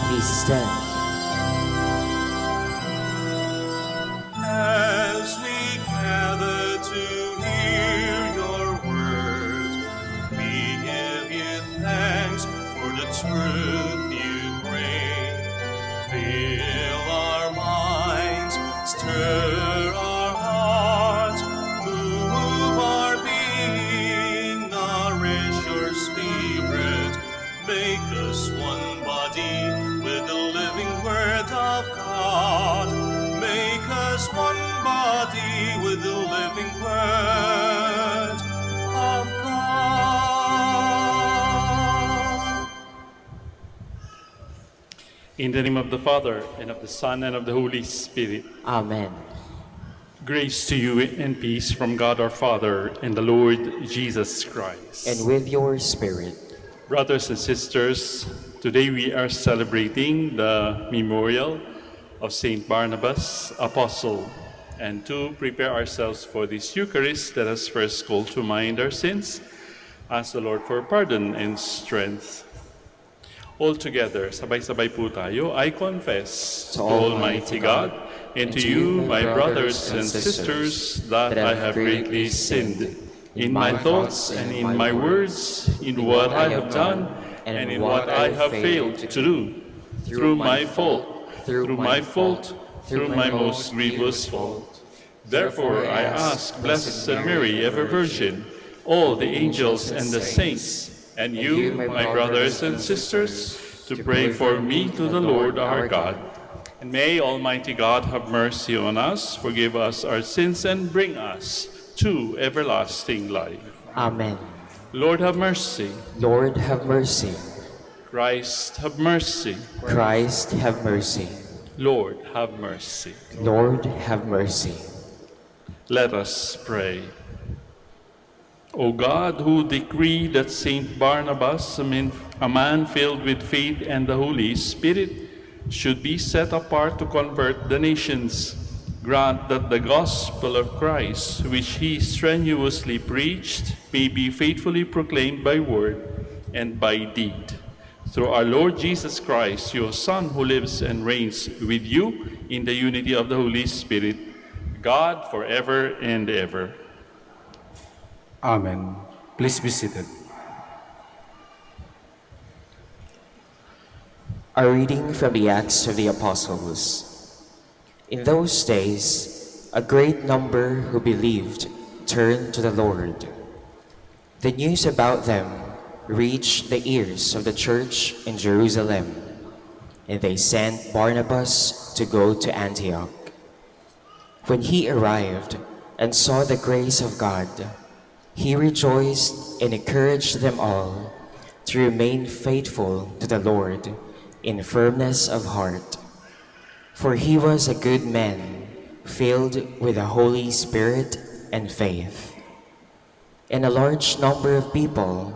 Please stand. As we gather to hear your word, we give you thanks for the truth you bring. Fill our minds, stir our hearts, move our being, nourish your spirit, make us one body with the living word of God. Make us one body with the living word of God. In the name of the Father, and of the Son, and of the Holy Spirit. Amen. Grace to you and peace from God our Father and the Lord Jesus Christ. And with your spirit. Brothers and sisters, today we are celebrating the memorial of Saint Barnabas, Apostle. And to prepare ourselves for this Eucharist, let us first call to mind our sins, ask the Lord for pardon and strength. All together, sabay-sabay po tayo, I confess to Almighty God and to you, my brothers and sisters, that I have greatly sinned in my thoughts and in my words, in what I have done and in what I have failed to do, through my fault, through my most grievous fault. Therefore I ask Blessed Mary, ever Virgin, all the angels and the saints, and you, my brothers and sisters, to pray for me to the Lord our God. And may Almighty God have mercy on us, forgive us our sins, and bring us to everlasting life. Amen. Lord have mercy. Lord have mercy. Christ have mercy. Christ have mercy. Lord have mercy. Lord have mercy. Let us pray. O God, who decreed that Saint Barnabas, a man filled with faith and the Holy Spirit, should be set apart to convert the nations, grant that the gospel of Christ, which he strenuously preached, may be faithfully proclaimed by word and by deed. Through our Lord Jesus Christ, your Son, who lives and reigns with you in the unity of the Holy Spirit, God forever and ever. Amen. Please be seated. A reading from the Acts of the Apostles. In those days, a great number who believed turned to the Lord. The news about them reached the ears of the church in Jerusalem, and they sent Barnabas to go to Antioch. When he arrived and saw the grace of God, he rejoiced and encouraged them all to remain faithful to the Lord in firmness of heart. For he was a good man, filled with the Holy Spirit and faith. And a large number of people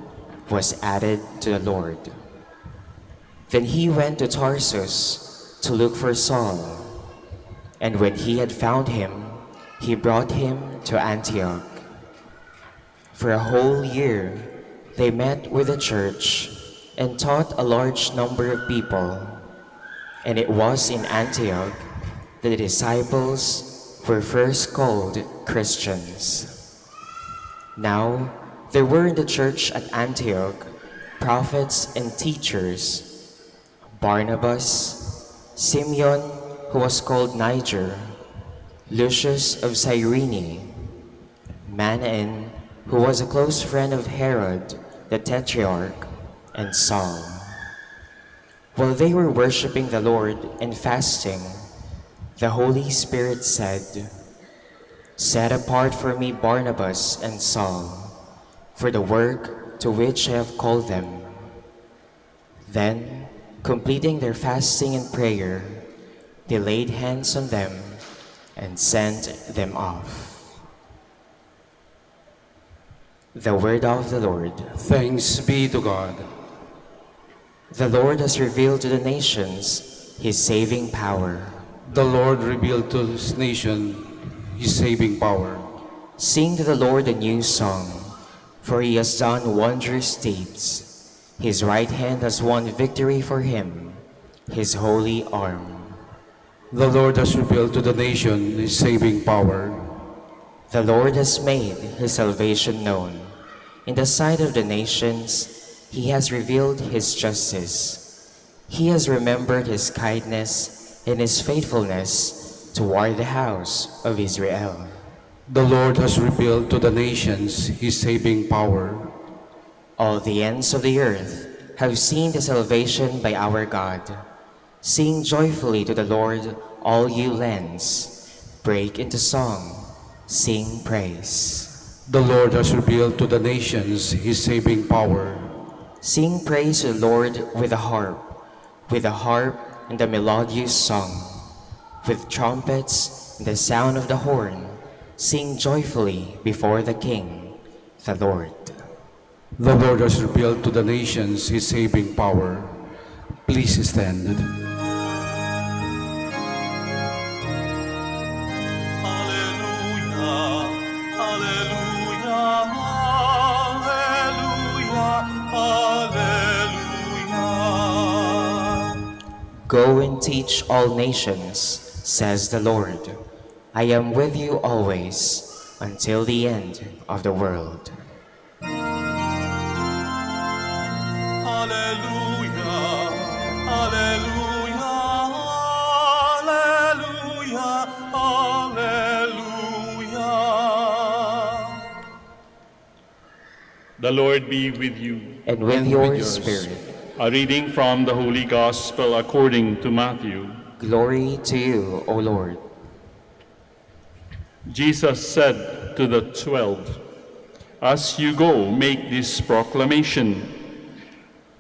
was added to the Lord. Then he went to Tarsus to look for Saul, and when he had found him, he brought him to Antioch. For a whole year, they met with the church and taught a large number of people. And it was in Antioch that the disciples were first called Christians. Now, there were in the church at Antioch prophets and teachers: Barnabas, Simeon, who was called Niger, Lucius of Cyrene, Manaoag, who was a close friend of Herod the Tetrarch, and Saul. While they were worshiping the Lord and fasting, the Holy Spirit said, Set apart for me Barnabas and Saul, for the work to which I have called them. Then, completing their fasting and prayer, they laid hands on them and sent them off. The word of the Lord. Thanks be to God. The Lord has revealed to the nations his saving power. The Lord revealed to his nation his saving power. Sing to the Lord a new song, for he has done wondrous deeds. His right hand has won victory for him, his holy arm. The Lord has revealed to the nation his saving power. The Lord has made his salvation known. In the sight of the nations, he has revealed his justice. He has remembered his kindness and his faithfulness toward the house of Israel. The Lord has revealed to the nations his saving power. All the ends of the earth have seen the salvation by our God. Sing joyfully to the Lord, all you lands. Break into song, sing praise. The Lord has revealed to the nations his saving power. Sing praise to the Lord with a harp and a melodious song. With trumpets and the sound of the horn, sing joyfully before the King, the Lord. The Lord has revealed to the nations his saving power. Please stand. Hallelujah, hallelujah, hallelujah, hallelujah. Go and teach all nations, says the Lord. I am with you always until the end of the world. Hallelujah, hallelujah, hallelujah, hallelujah. The Lord be with you. And with And your with yours. spirit. A reading from the Holy Gospel according to Matthew. Glory to you, O Lord. Jesus said to the 12, "As you go, make this proclamation.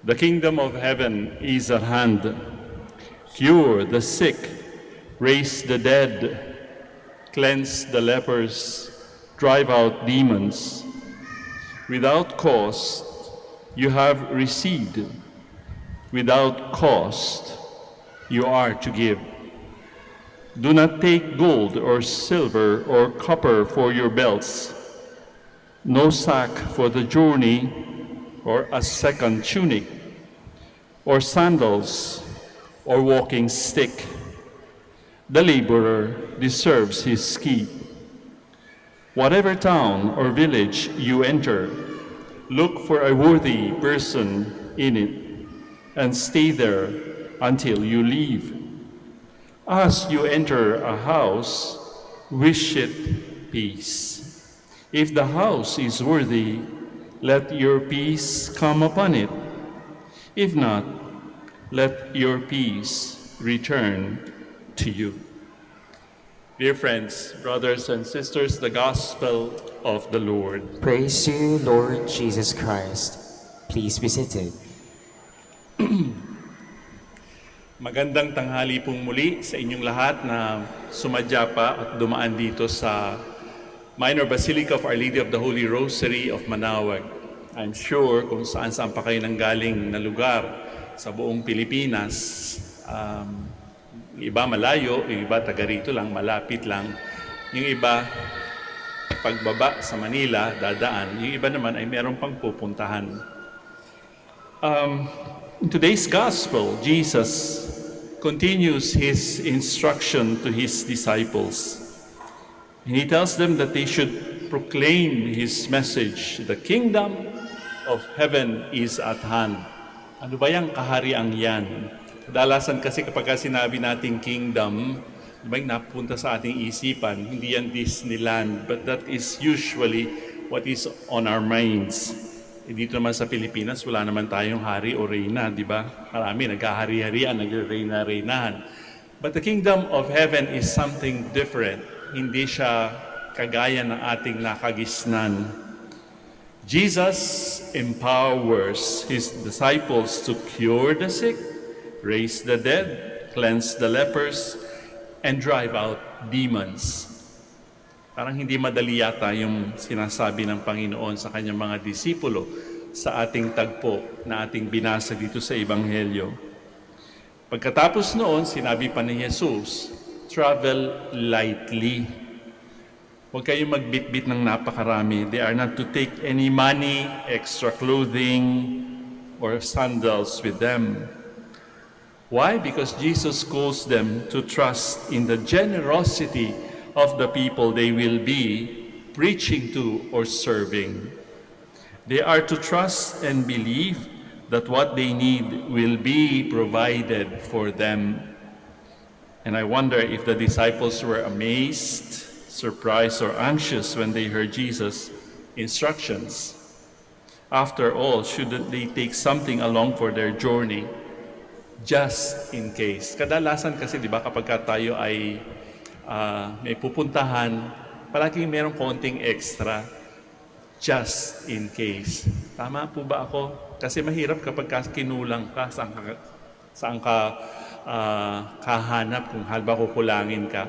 The kingdom of heaven is at hand. Cure the sick, raise the dead, cleanse the lepers, drive out demons. Without cost, you have received. Without cost, you are to give. Do not take gold or silver or copper for your belts, no sack for the journey or a second tunic, or sandals or walking stick. The laborer deserves his keep. Whatever town or village you enter, look for a worthy person in it and stay there until you leave. As you enter a house, wish it peace. If the house is worthy, let your peace come upon it. If not, let your peace return to you." Dear friends, brothers and sisters, the Gospel of the Lord. Praise to you, Lord Jesus Christ. Please be seated. Magandang tanghali pong muli sa inyong lahat na sumadya pa at dumaan dito sa Minor Basilica of Our Lady of the Holy Rosary of Manaoag. I'm sure kung saan-saan pa kayo nanggaling na lugar sa buong Pilipinas, yung iba malayo, yung iba taga rito lang, malapit lang. Yung iba, pagbaba sa Manila, dadaan. Yung iba naman ay meron pang pupuntahan. In today's Gospel, Jesus continues his instruction to his disciples. And he tells them that they should proclaim his message. The kingdom of heaven is at hand. Ano ba yung kahariang yan? Kadalasan kasi kapag sinabi nating kingdom, may napunta sa ating isipan, hindi yan Disneyland, but that is usually what is on our minds. Dito naman sa Pilipinas, wala naman tayong hari o reyna, di ba? Marami nagkahari-harian, nagre-reyna-reynahan. But the kingdom of heaven is something different. Hindi siya kagaya ng ating nakagisnan. Jesus empowers his disciples to cure the sick, raise the dead, cleanse the lepers, and drive out demons. Parang hindi madali yata yung sinasabi ng Panginoon sa kanyang mga disipulo sa ating tagpo na ating binasa dito sa Ebanghelyo. Pagkatapos noon, sinabi pa ni Jesus, travel lightly. Huwag kayong magbitbit ng napakarami. They are not to take any money, extra clothing, or sandals with them. Why? Because Jesus calls them to trust in the generosity of the people they will be preaching to or serving. They are to trust and believe that what they need will be provided for them. And I wonder if the disciples were amazed, surprised, or anxious when they heard Jesus' instructions. After all, shouldn't they take something along for their journey just in case? Kadalasan kasi, di ba, kapag tayo ay may pupuntahan, palaging merong konting extra just in case. Tama po ba ako? Kasi mahirap kapag kinulang ka, saan ka kahanap kung halba kukulangin ka.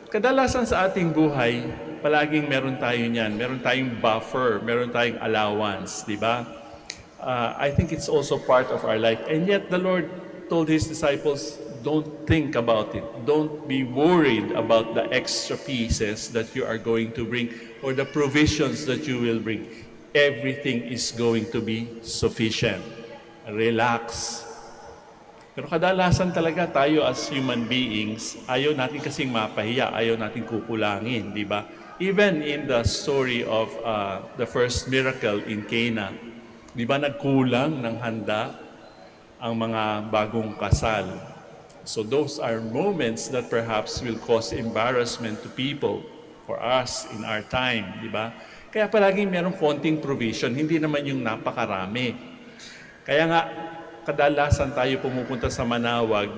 Kadalasan sa ating buhay, palaging meron tayo niyan. Meron tayong buffer, meron tayong allowance, di ba? I think it's also part of our life. And yet the Lord told His disciples, don't think about it. Don't be worried about the extra pieces that you are going to bring or the provisions that you will bring. Everything is going to be sufficient. Relax. Pero kadalasan talaga tayo as human beings, ayaw natin kasing mapahiya, ayaw natin kukulangin, di ba? Even in the story of the first miracle in Cana, di ba nagkulang ng handa ang mga bagong kasal? So those are moments that perhaps will cause embarrassment to people for us in our time, di ba? Kaya palaging merong konting provision, hindi naman yung napakarami. Kaya nga, kadalasan tayo pumupunta sa Manaoag,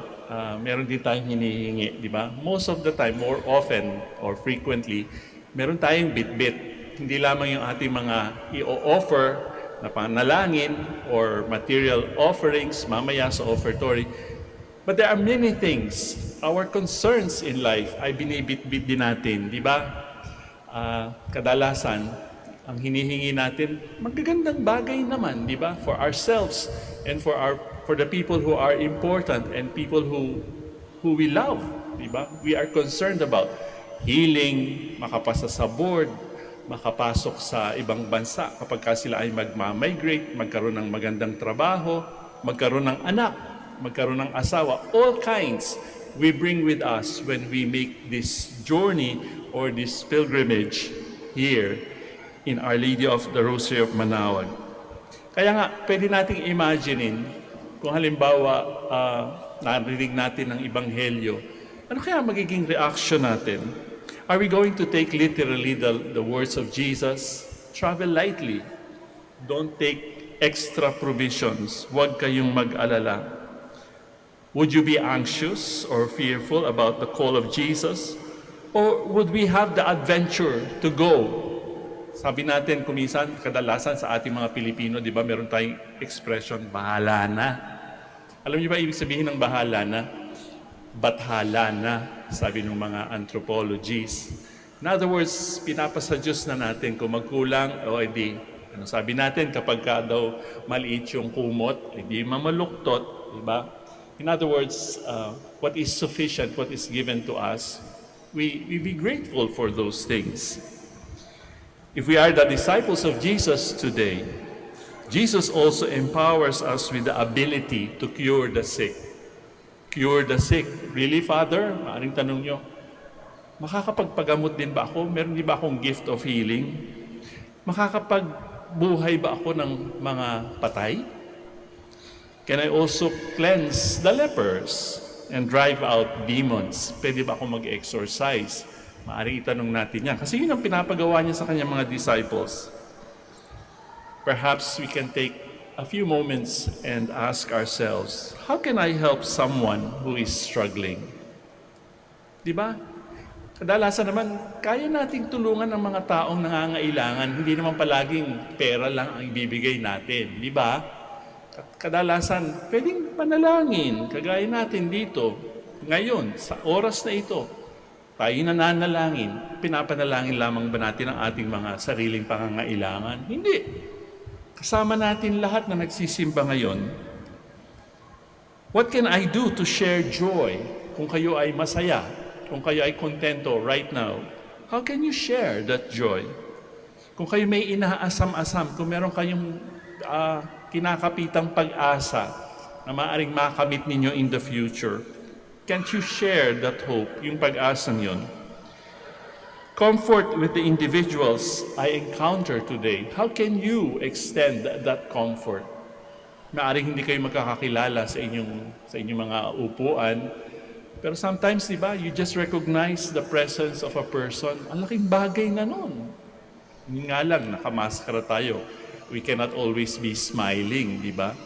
meron din tayong hinihingi, di ba? Most of the time, more often or frequently, meron tayong bit-bit. Hindi lamang yung ating mga i-offer na panalangin or material offerings mamaya sa offertory. But there are many things, our concerns in life ay binibit-bit din natin, di ba? Kadalasan, ang hinihingi natin, magagandang bagay naman, di ba? For ourselves and for the people who are important and people who we love, di ba? We are concerned about healing, makapasa sa board, makapasok sa ibang bansa kapag sila ay magmamigrate, magkaroon ng magandang trabaho, magkaroon ng anak, magkaroon ng asawa, all kinds we bring with us when we make this journey or this pilgrimage here in Our Lady of the Rosary of Manaoag. Kaya nga, pwede nating imaginein kung halimbawa narinig natin ng Ebanghelyo, ano kaya magiging reaction natin? Are we going to take literally the words of Jesus? Travel lightly. Don't take extra provisions. Huwag kayong mag-alala. Would you be anxious or fearful about the call of Jesus? Or would we have the adventure to go? Sabi natin kuminsan, kadalasan sa ating mga Pilipino, di ba, meron tayong expression, bahala na. Alam niyo ba ibig sabihin ng bahala na? Bathala na, sabi ng mga anthropologists. In other words, pinapasa Diyos na natin kung magkulang, o edi, ano sabi natin, kapag ka daw maliit yung kumot, edi mamaluktot, di ba? In other words, what is sufficient, what is given to us, we be grateful for those things. If we are the disciples of Jesus today, Jesus also empowers us with the ability to cure the sick. Cure the sick. Really, Father? Maaring tanong nyo, makakapagpagamot din ba ako? Meron din ba akong gift of healing? Makakapagbuhay ba ako ng mga patay? Can I also cleanse the lepers and drive out demons? Pwede ba ako mag-exorcise? Maaring itanong natin yan. Kasi yun ang pinapagawa niya sa kanyang mga disciples. Perhaps we can take a few moments and ask ourselves, how can I help someone who is struggling? Diba? Kadalasan naman, kaya nating tulungan ng mga taong nangangailangan. Hindi naman palaging pera lang ang ibibigay natin, di ba? Kadalasan, pwedeng panalangin, kagaya natin dito. Ngayon, sa oras na ito, tayo nananalangin. Pinapanalangin lamang ba natin ang ating mga sariling pangangailangan? Hindi. Kasama natin lahat na nagsisimba ngayon. What can I do to share joy? Kung kayo ay masaya, kung kayo ay kontento right now, how can you share that joy? Kung kayo may inaasam-asam, kung meron kayong kinakapitang pag-asa na maaaring makamit ninyo in the future, can't you share that hope, yung pag-asang yun? Comfort with the individuals I encounter today. How can you extend that comfort? Maaaring hindi kayo magkakakilala sa inyong mga upuan, pero sometimes, di ba, you just recognize the presence of a person. Ang laking bagay na nun. Hindi nga lang, nakamaskara tayo. We cannot always be smiling, di ba?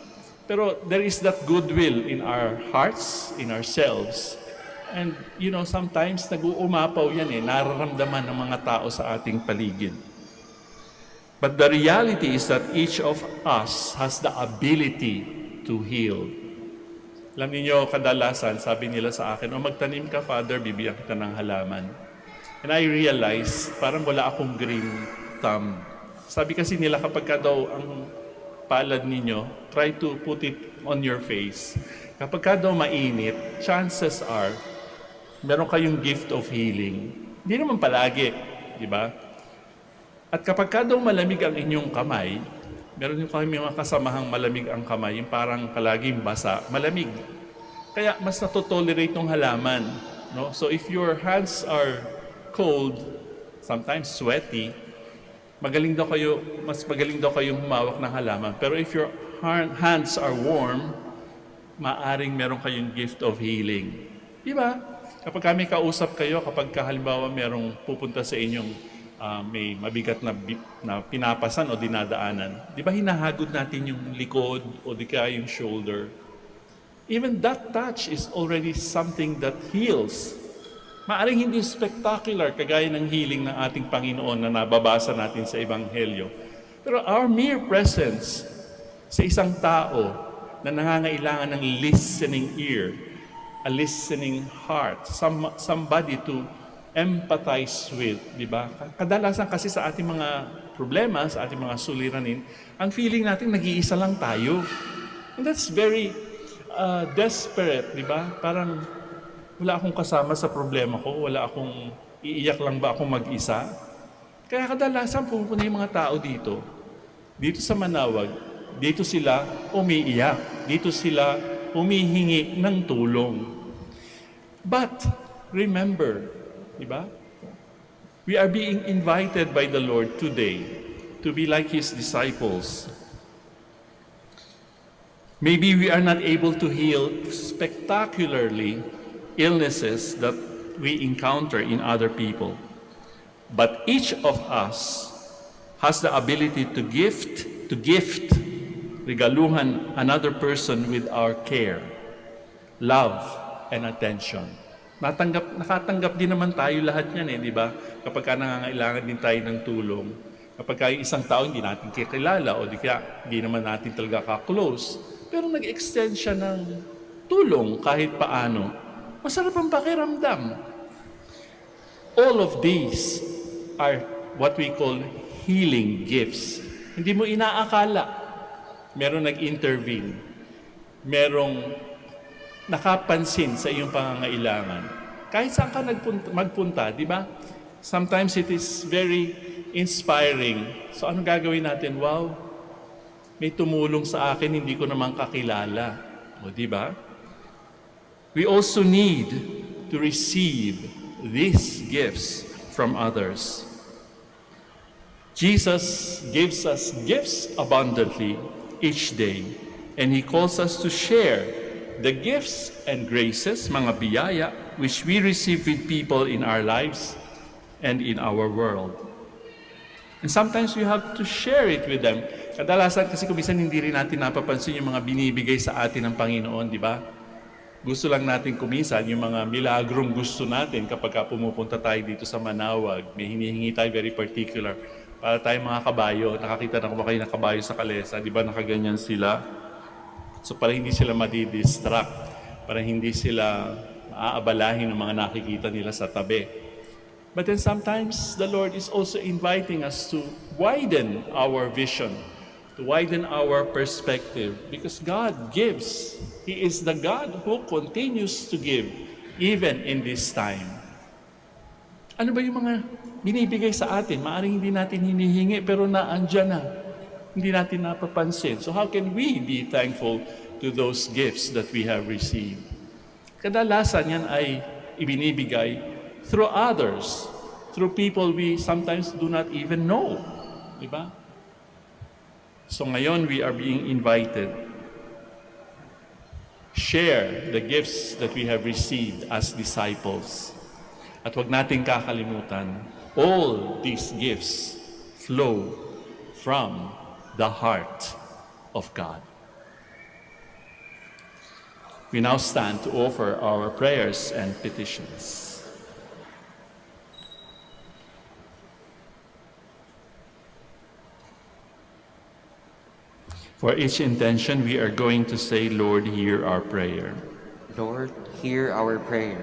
Pero there is that goodwill in our hearts, in ourselves. And, sometimes nag-uumapaw yan nararamdaman ng mga tao sa ating paligid. But the reality is that each of us has the ability to heal. Alam niyo, kadalasan, sabi nila sa akin, magtanim ka, Father, bibigyan kita ng halaman. And I realized, parang wala akong green thumb. Sabi kasi nila, kapag ka daw ang palad ninyo, try to put it on your face. Kapag ka daw mainit, chances are, meron kayong gift of healing. Hindi naman palagi, di ba? At kapag ka daw malamig ang inyong kamay, meron yung kami mga kasamahang malamig ang kamay, yung parang palaging basa, malamig. Kaya mas natotolerate ng halaman. No? So if your hands are cold, sometimes sweaty, mas magaling daw kayong humawak ng halaman. Pero if your hands are warm, maaring meron kayong gift of healing. Di ba? Kapag kami kausap kayo, kapag halimbawa merong pupunta sa inyong may mabigat na pinapasan o dinadaanan, di ba hinahagod natin yung likod o di kaya yung shoulder? Even that touch is already something that heals. Maaring hindi spectacular kagaya ng healing ng ating Panginoon na nababasa natin sa Ebanghelyo. Pero our mere presence sa isang tao na nangangailangan ng listening ear, a listening heart, somebody to empathize with, di ba? Kadalasan kasi sa ating mga problema, sa ating mga suliranin, ang feeling natin nag-iisa lang tayo. And that's very desperate, di ba? Parang wala akong kasama sa problema ko, iiyak lang ba akong mag-isa? Kaya kadalasan pupunta yung mga tao dito sa Manaoag, dito sila umiiyak, dito sila humihingi ng tulong. But remember, diba? We are being invited by the Lord today to be like His disciples. Maybe we are not able to heal spectacularly illnesses that we encounter in other people. But each of us has the ability to gift, regaluhan another person with our care, love, and attention. Nakatanggap din naman tayo lahat yan di ba? Kapag nangangailangan din tayo ng tulong. Kapag isang tao hindi natin kikilala o hindi naman natin talaga ka-close, pero nag-extend siya ng tulong kahit paano, masarap ang pakiramdam. All of these are what we call healing gifts. Hindi mo inaakala. Merong nag-intervene. Merong nakapansin sa iyong pangangailangan. Kahit saan ka magpunta, di ba? Sometimes it is very inspiring. So anong gagawin natin? Wow, may tumulong sa akin, hindi ko naman kakilala. O di ba? We also need to receive these gifts from others. Jesus gives us gifts abundantly each day, and He calls us to share the gifts and graces, mga biyaya, which we receive with people in our lives and in our world. And sometimes we have to share it with them. Kadalasan kasi kung minsan hindi rin natin napapansin yung mga binibigay sa atin ng Panginoon, di ba? Gusto lang natin kumisan yung mga milagrong gusto natin kapag pumupunta tayo dito sa Manaoag. May hinihingi tayo very particular. Para tayo mga kabayo, nakakita na ba kayo ng kabayo sa kalesa? Di ba nakaganyan sila? So para hindi sila madidistract, para hindi sila maaabalahin ng mga nakikita nila sa tabi. But then sometimes the Lord is also inviting us to widen our vision, to widen our perspective, because God gives. He is the God who continues to give even in this time. Ano ba yung mga binibigay sa atin? Maaring hindi natin hinihingi pero naandyan na. Hindi natin napapansin. So how can we be thankful to those gifts that we have received? Kadalasan yan ay ibinibigay through others, through people we sometimes do not even know. Diba? So ngayon we are being invited. Share the gifts that we have received as disciples. At huwag nating kakalimutan, all these gifts flow from the heart of God. We now stand to offer our prayers and petitions. For each intention, we are going to say, Lord, hear our prayer. Lord, hear our prayer.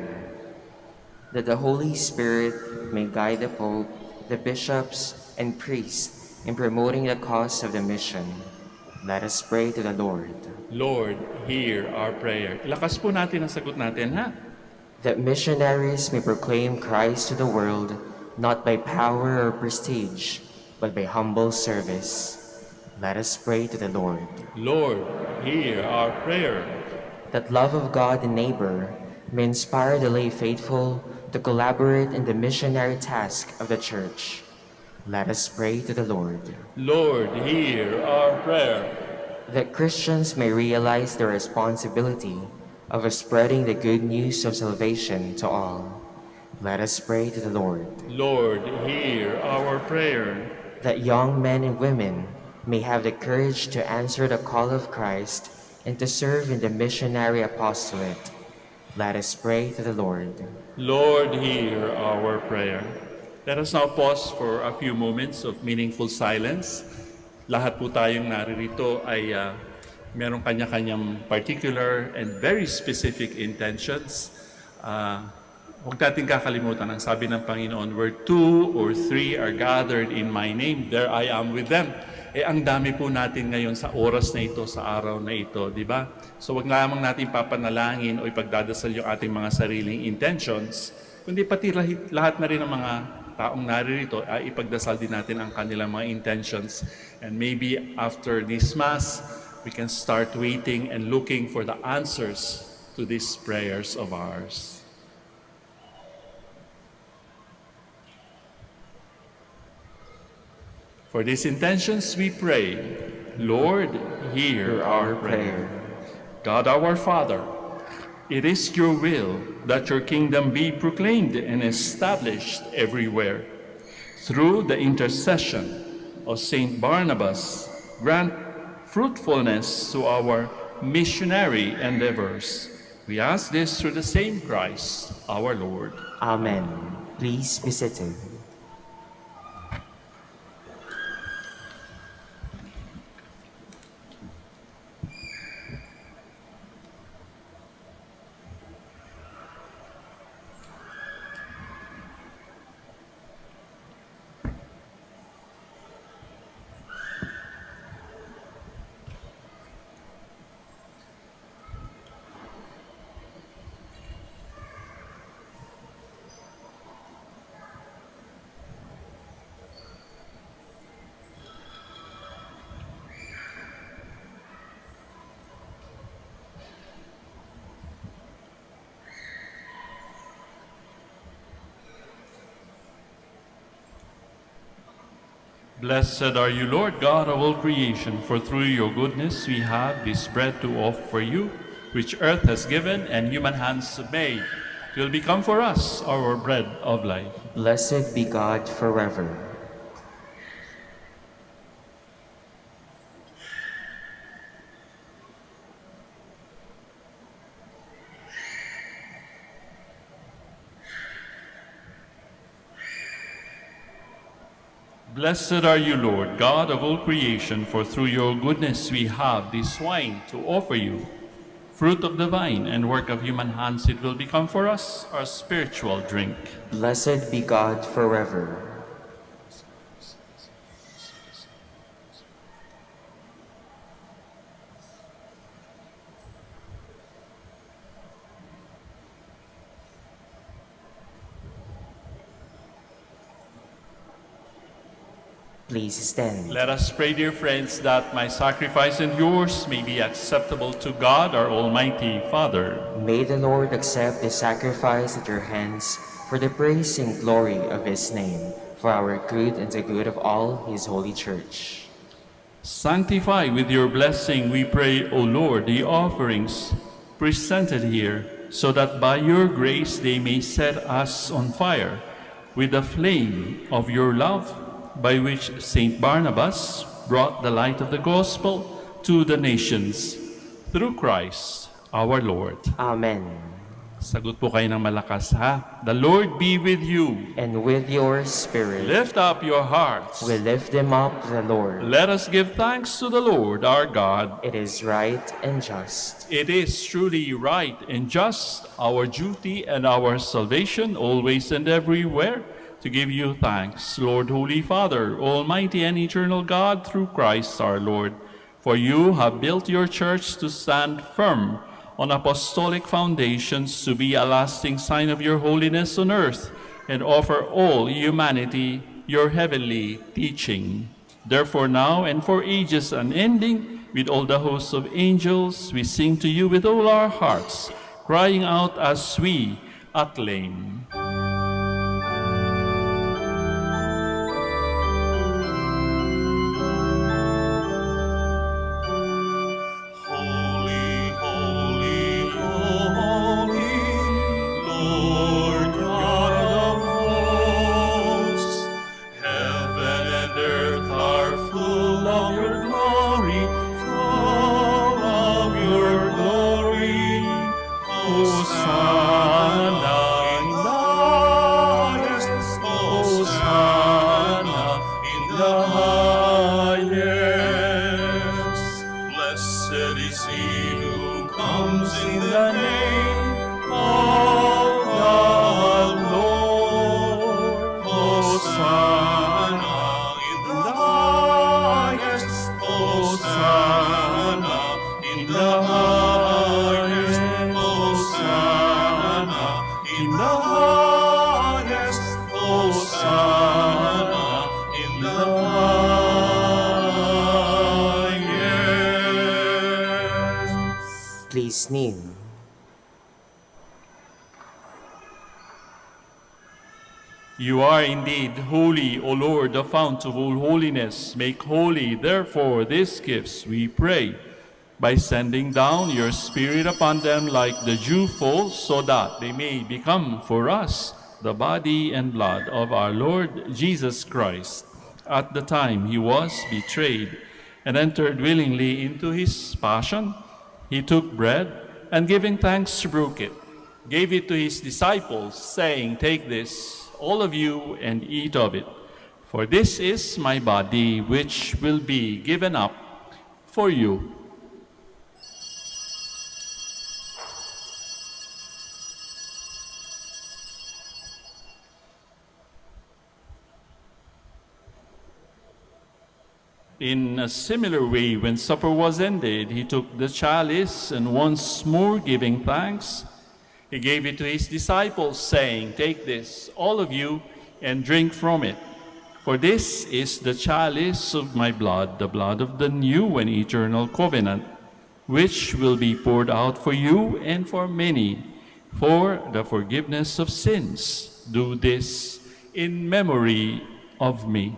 That the Holy Spirit may guide the Pope, the bishops, and priests in promoting the cause of the mission. Let us pray to the Lord. Lord, hear our prayer. Ilakas po natin ang sagot natin, ha? That missionaries may proclaim Christ to the world, not by power or prestige, but by humble service. Let us pray to the Lord. Lord, hear our prayer. That love of God and neighbor may inspire the lay faithful to collaborate in the missionary task of the Church. Let us pray to the Lord. Lord, hear our prayer. That Christians may realize their responsibility of spreading the good news of salvation to all. Let us pray to the Lord. Lord, hear our prayer. That young men and women may have the courage to answer the call of Christ and to serve in the missionary apostolate. Let us pray to the Lord. Lord, hear our prayer. Let us now pause for a few moments of meaningful silence. Lahat po tayong naririto ay merong kanya-kanyang particular and very specific intentions. Huwag natin kakalimutan ang sabi ng Panginoon, where 2 or 3 are gathered in my name, there I am with them. Ang dami po natin ngayon sa oras na ito, sa araw na ito, di ba? So wag lamang natin papanalangin o ipagdadasal yung ating mga sariling intentions, kundi pati lahat na rin ng mga taong naririto ay ipagdasal din natin ang kanilang mga intentions. And maybe after this Mass, we can start waiting and looking for the answers to these prayers of ours. For these intentions we pray, Lord, hear our prayer. God our Father, it is your will that your kingdom be proclaimed and established everywhere. Through the intercession of Saint Barnabas, grant fruitfulness to our missionary endeavors. We ask this through the same Christ, our Lord. Amen. Please be seated. Blessed are you, Lord God of all creation, for through your goodness we have this bread to offer you, which earth has given and human hands made. It will become for us our bread of life. Blessed be God forever. Blessed are you, Lord, God of all creation, for through your goodness we have this wine to offer you. Fruit of the vine and work of human hands, it will become for us our spiritual drink. Blessed be God forever. Please stand. Let us pray, dear friends, that my sacrifice and yours may be acceptable to God, our Almighty Father. May the Lord accept the sacrifice at your hands for the praise and glory of his name, for our good and the good of all his holy church. Sanctify with your blessing, we pray, O Lord, the offerings presented here, so that by your grace they may set us on fire with the flame of your love, by which Saint Barnabas brought the light of the gospel to the nations. Through Christ our Lord. Amen. Sagot po kayo ng malakas, ha? The Lord be with you. And with your spirit, Lift up your hearts. we lift them up to the Lord. Let us give thanks to the Lord our God. It is right and just. It is truly right and just, our duty and our salvation, always and everywhere, to give you thanks, Lord, Holy Father, Almighty and eternal God, through Christ our Lord. For you have built your church to stand firm on apostolic foundations, to be a lasting sign of your holiness on earth, and offer all humanity your heavenly teaching. Therefore now and for ages unending, with all the hosts of angels, we sing to you with all our hearts, crying out as we acclaim. Holy, holy, holy, Lord God of hosts. Heaven and earth are full of your glory, full of your glory. Hosanna in the highest, Hosanna in the highest. Blessed is he who comes in the name of the Lord. Hosanna in the highest, Hosanna in the highest, Hosanna in the highest, Hosanna in the highest. Please kneel. You are indeed holy, O Lord, the fount of all holiness. Make holy, therefore, these gifts, we pray, by sending down your Spirit upon them like the dewfall, so that they may become for us the body and blood of our Lord Jesus Christ. At the time he was betrayed and entered willingly into his passion, he took bread, and giving thanks, broke it, gave it to his disciples, saying, "Take this, all of you, and eat of it. For this is my body, which will be given up for you." In a similar way, when supper was ended, he took the chalice, and once more giving thanks, he gave it to his disciples, saying, "Take this, all of you, and drink from it. For this is the chalice of my blood, the blood of the new and eternal covenant, which will be poured out for you and for many for the forgiveness of sins. Do this in memory of me."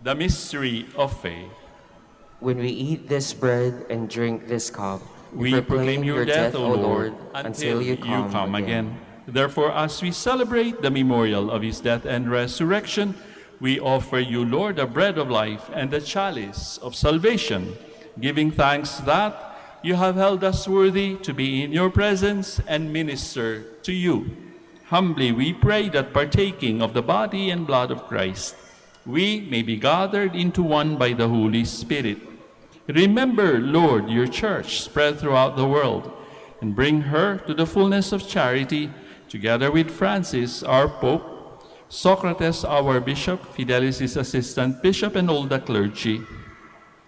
The mystery of faith. When we eat this bread and drink this cup, We proclaim your death, O Lord, until you come again. Therefore, as we celebrate the memorial of his death and resurrection, we offer you, Lord, the bread of life and the chalice of salvation. giving thanks that you have held us worthy to be in your presence and minister to you. Humbly we pray that partaking of the body and blood of Christ, we may be gathered into one by the Holy Spirit. Remember, Lord, your church spread throughout the world, and bring her to the fullness of charity, together with Francis, our Pope, Socrates, our Bishop, Fidelis, his assistant bishop, and all the clergy.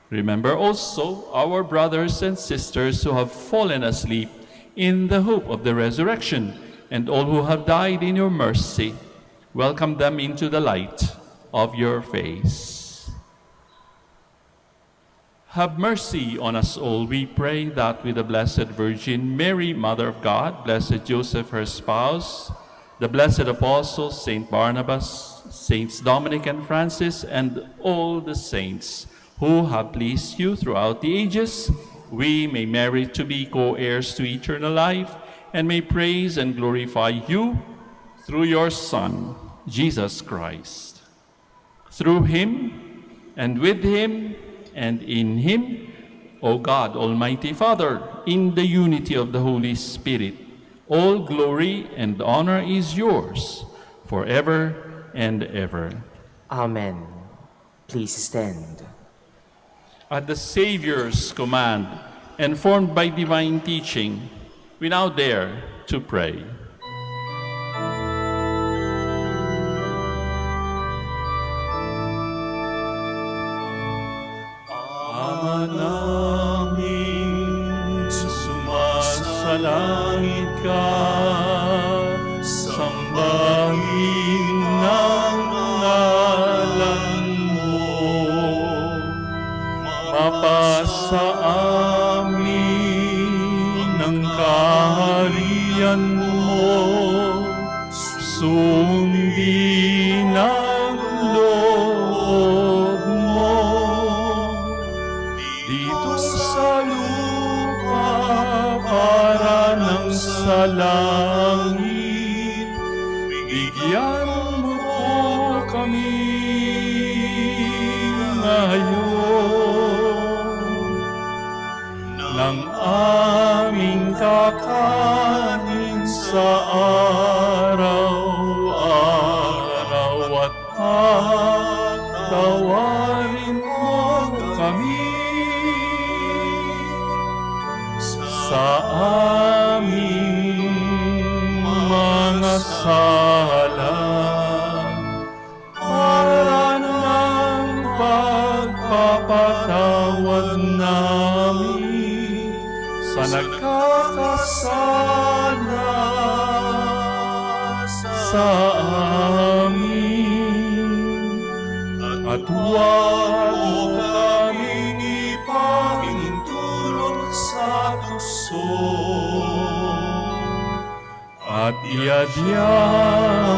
Remember also our brothers and sisters who have fallen asleep in the hope of the resurrection, and all who have died in your mercy. Welcome them into the light of your face. Have mercy on us all, we pray, that with the Blessed Virgin Mary, Mother of God, Blessed Joseph, her spouse, the blessed apostles, Saint Barnabas, Saints Dominic and Francis, and all the saints who have pleased you throughout the ages, we may merit to be co-heirs to eternal life, and may praise and glorify you through your Son, Jesus Christ. Through him, and with him, and in him, O God, Almighty Father, in the unity of the Holy Spirit, all glory and honor is yours, forever and ever. Amen. Please stand. At the Savior's command, and formed by divine teaching, we now dare to pray. Ama namin, sumasalangit ka, sambahin ang ngalan mo, mapasa amin ang kaharian mo, sundin ang loob mo, dito sa lupa para ng sa langit, bigyan mo po kami ngayon ng aming kakanin sa araw-araw, at patawarin mo kami sa aming mga sala, para ng pagpapatawad namin sa nagkakasala sa amin. At huwag mo kaming ipahintulot sa tukso, at iadya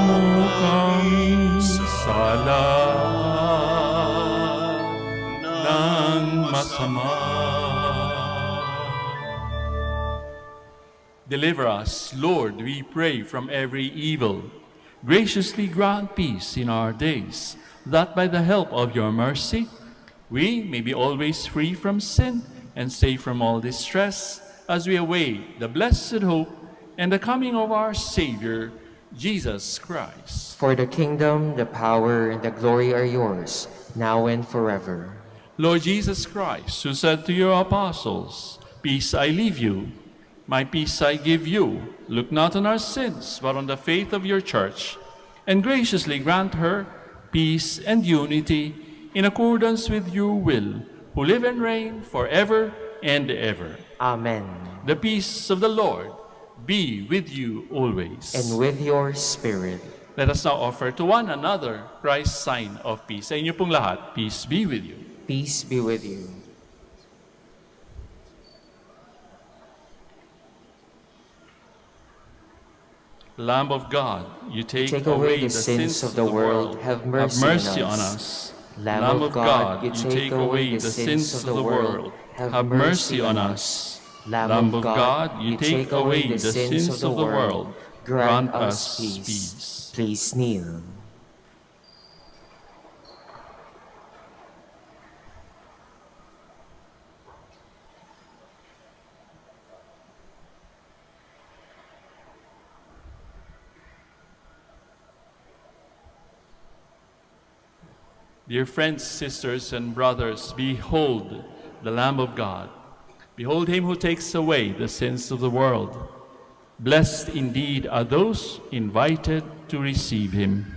mo kami sa lahat ng masama. Deliver us, Lord, we pray, from every evil. Graciously grant peace in our days, that by the help of your mercy, we may be always free from sin and safe from all distress, as we await the blessed hope and the coming of our Savior, Jesus Christ. For the kingdom, the power, and the glory are yours, now and forever. Lord Jesus Christ, who said to your apostles, "Peace I leave you, my peace I give you," look not on our sins, but on the faith of your church, and graciously grant her peace and unity in accordance with your will, who live and reign forever and ever. Amen. The peace of the Lord be with you always. And with your spirit. Let us now offer to one another Christ's sign of peace. Sa inyo pong lahat, peace be with you. Peace be with you. Lamb of God, you take away the sins of the world. Have mercy on on us. Lamb of God, you take away the sins of the world. Have mercy on us. Lamb of God, you take away the sins of the world. Grant us peace. Please kneel. Dear friends, sisters, and brothers, behold the Lamb of God. Behold him who takes away the sins of the world. Blessed indeed are those invited to receive him.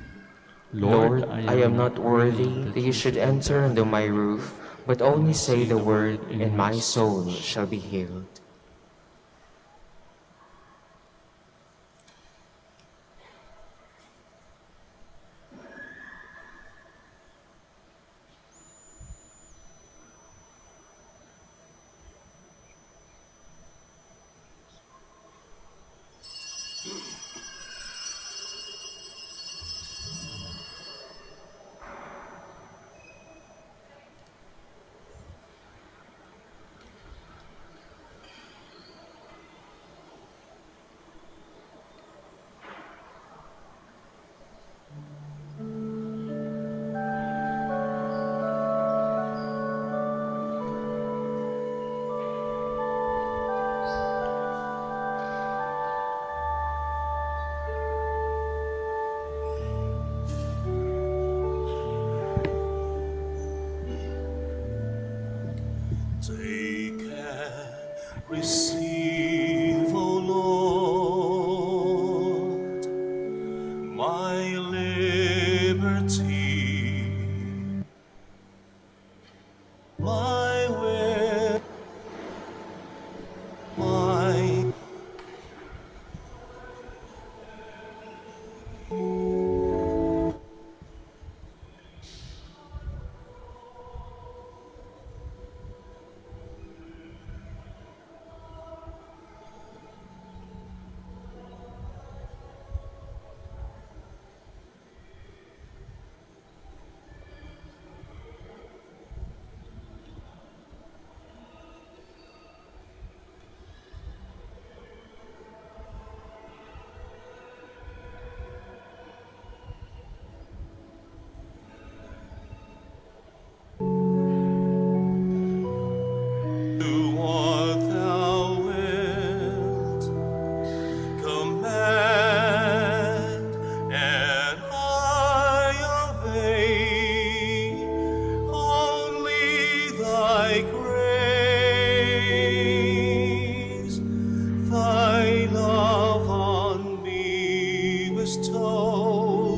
Lord, I am not worthy that you should enter under my roof, but only say the word, and my soul shall be healed. Take and receive, O Lord, my liberty, my will, my do what thou wilt command, and I obey. Only thy grace, thy love on me bestow.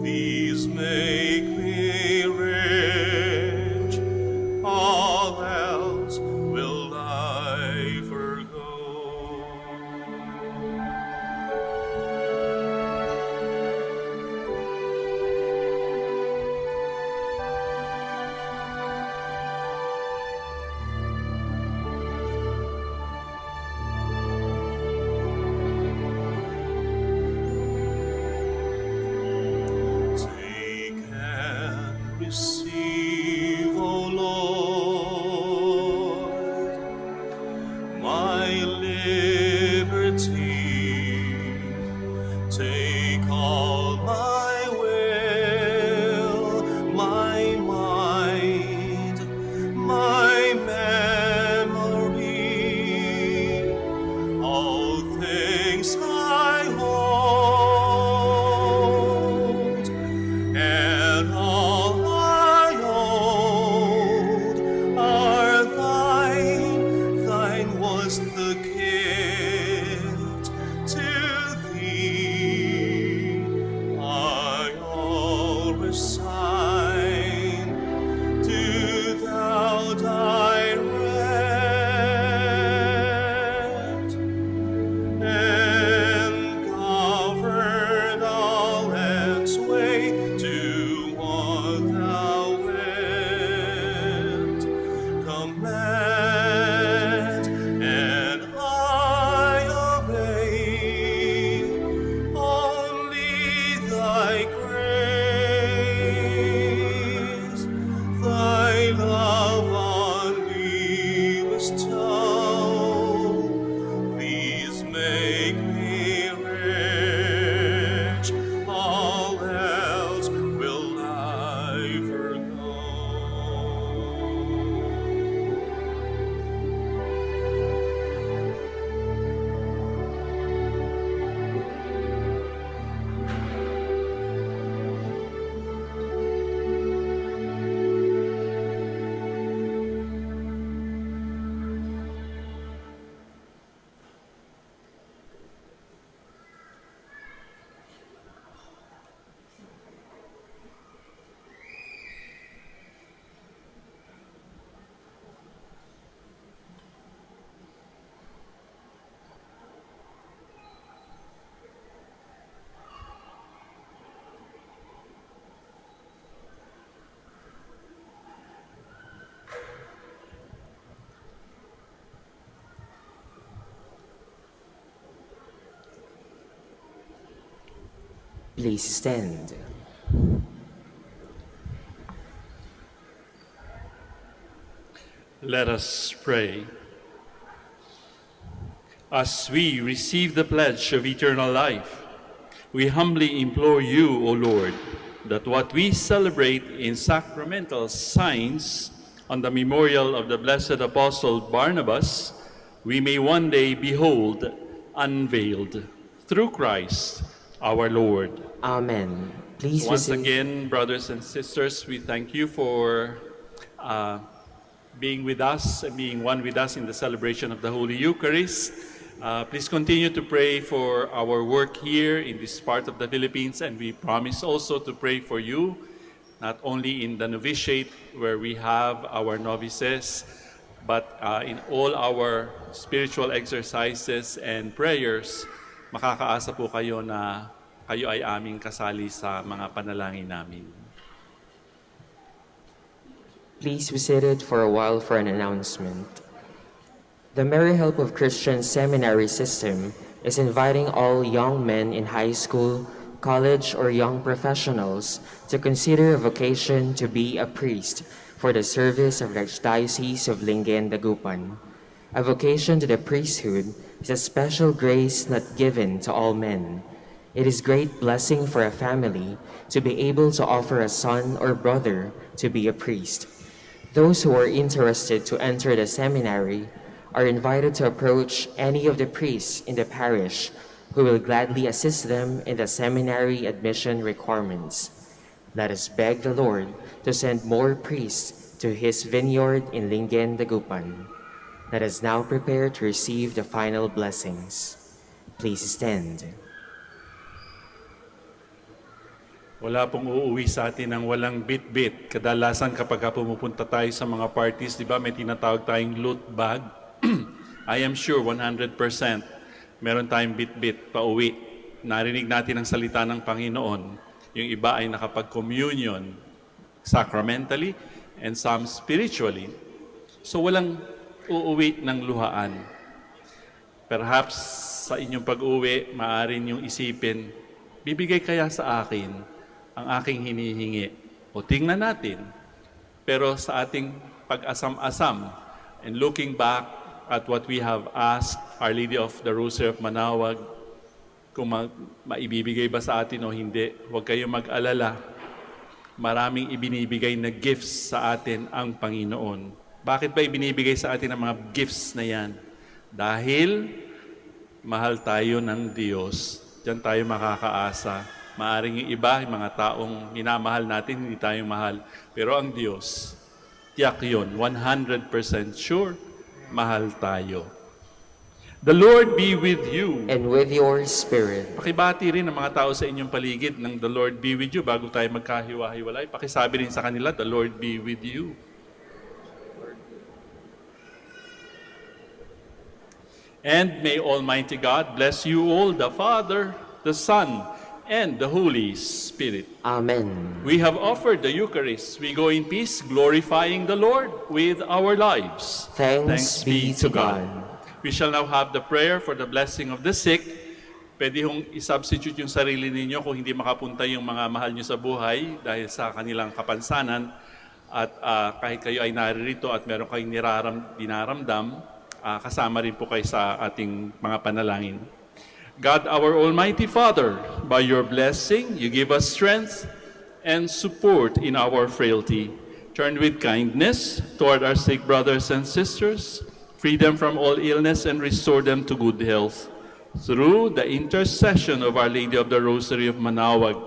These make me rich, all else will I forgo. Take and receive, O Lord, Please stand. Let us pray. As we receive the pledge of eternal life, we humbly implore you, O Lord, that what we celebrate in sacramental signs on the memorial of the blessed apostle Barnabas, we may one day behold unveiled through Christ our Lord. Amen. Please Once receive. again, brothers and sisters, we thank you for being with us and being one with us in the celebration of the Holy Eucharist. Please continue to pray for our work here in this part of the Philippines, and we promise also to pray for you, not only in the novitiate where we have our novices, but in all our spiritual exercises and prayers. Makakaasa po kayo na kayo ay aming kasali sa mga panalangin namin. Please be seated for a while for an announcement. The Merry Help of Christian Seminary System is inviting all young men in high school, college, or young professionals to consider a vocation to be a priest for the service of the Archdiocese of Lingayen, Dagupan. A vocation to the priesthood is a special grace not given to all men. It is great blessing for a family to be able to offer a son or brother to be a priest. Those who are interested to enter the seminary are invited to approach any of the priests in the parish who will gladly assist them in the seminary admission requirements. Let us beg the Lord to send more priests to his vineyard in Lingayen, Dagupan. Let us now prepare to receive the final blessings. Please stand. Wala pong uuwi sa atin ng walang bit-bit. Kadalasan kapag pumupunta tayo sa mga parties, di ba, may tinatawag tayong loot bag. I am sure 100% meron tayong bit-bit pa uwi. Narinig natin ang salita ng Panginoon. Yung iba ay nakapag-communion sacramentally and some spiritually. So walang uuwi ng luhaan. Perhaps sa inyong pag-uwi, maaari niyong isipin, bibigay kaya sa akin ang aking hinihingi? O tingnan natin. Pero sa ating pag-asam-asam and looking back at what we have asked Our Lady of the Rosary of Manaoag, kung maibibigay ba sa atin o hindi, huwag kayong mag-alala. Maraming ibinibigay na gifts sa atin ang Panginoon. Bakit ba ibinibigay sa atin ang mga gifts na yan? Dahil mahal tayo ng Diyos. Diyan tayo makakaasa. Maaring yung iba, yung mga taong minamahal natin, hindi tayo mahal. Pero ang Diyos, tiyak yun, 100% sure, mahal tayo. The Lord be with you. And with your spirit. Pakibati rin ang mga tao sa inyong paligid ng the Lord be with you bago tayo magkahiwa-hiwalay. Pakisabi rin sa kanila, the Lord be with you. And may Almighty God bless you all, the Father, the Son, and the Holy Spirit. Amen. We have offered the Eucharist. We go in peace, glorifying the Lord with our lives. Thanks be to God. We shall now have the prayer for the blessing of the sick. Pwede hong isubstitute yung sarili ninyo kung hindi makapunta yung mga mahal nyo sa buhay dahil sa kanilang kapansanan. At kahit kayo ay naririto at meron kayong dinaramdam, kasama rin po kayo sa ating mga panalangin. God, our Almighty Father, by your blessing, you give us strength and support in our frailty. Turn with kindness toward our sick brothers and sisters, free them from all illness, and restore them to good health. Through the intercession of Our Lady of the Rosary of Manaoag,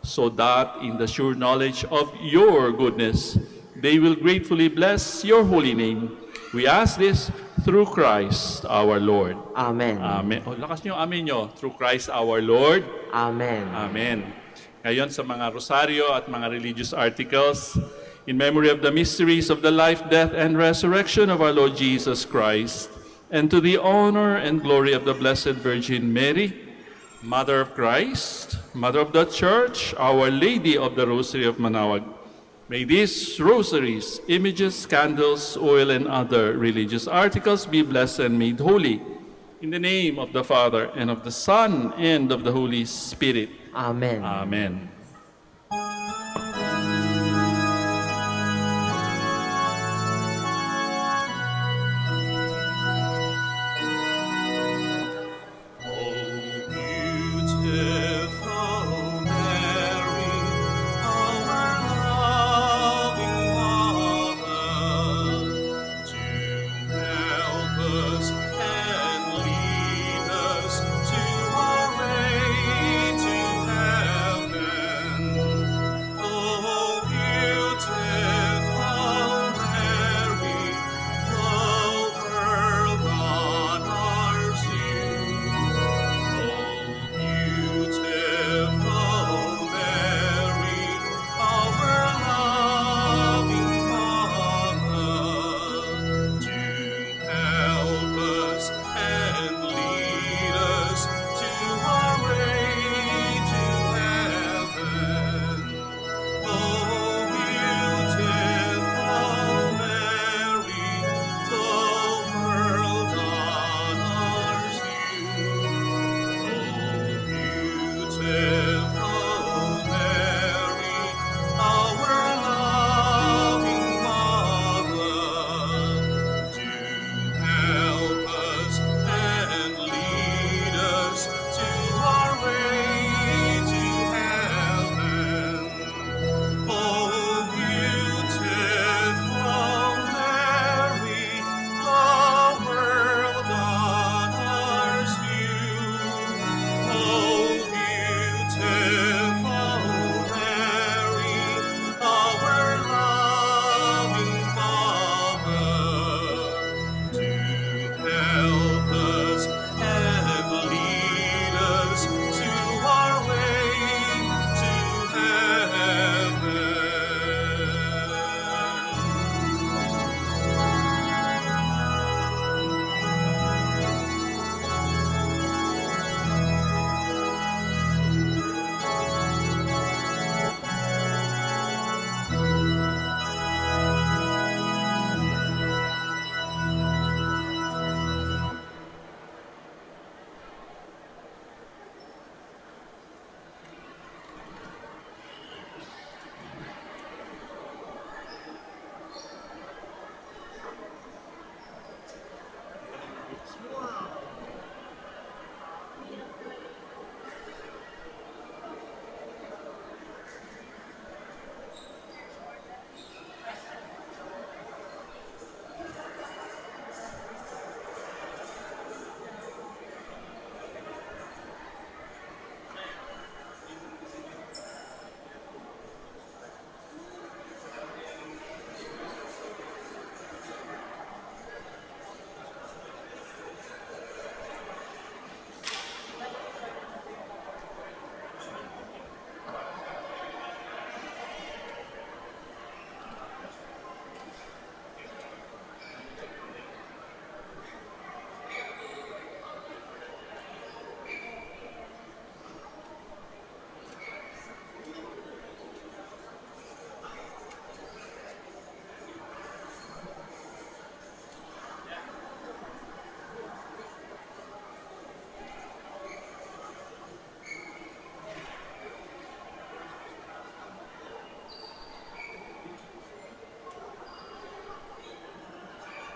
so that in the sure knowledge of your goodness, they will gratefully bless your holy name. We ask this through Christ our Lord. Amen. Amen. O, lakas nyo, amen nyo. Through Christ our Lord. Amen. Amen. Ngayon sa mga rosaryo at mga religious articles, in memory of the mysteries of the life, death, and resurrection of our Lord Jesus Christ, and to the honor and glory of the Blessed Virgin Mary, Mother of Christ, Mother of the Church, Our Lady of the Rosary of Manaoag, may these rosaries, images, candles, oil, and other religious articles be blessed and made holy. In the name of the Father, and of the Son, and of the Holy Spirit. Amen. Amen.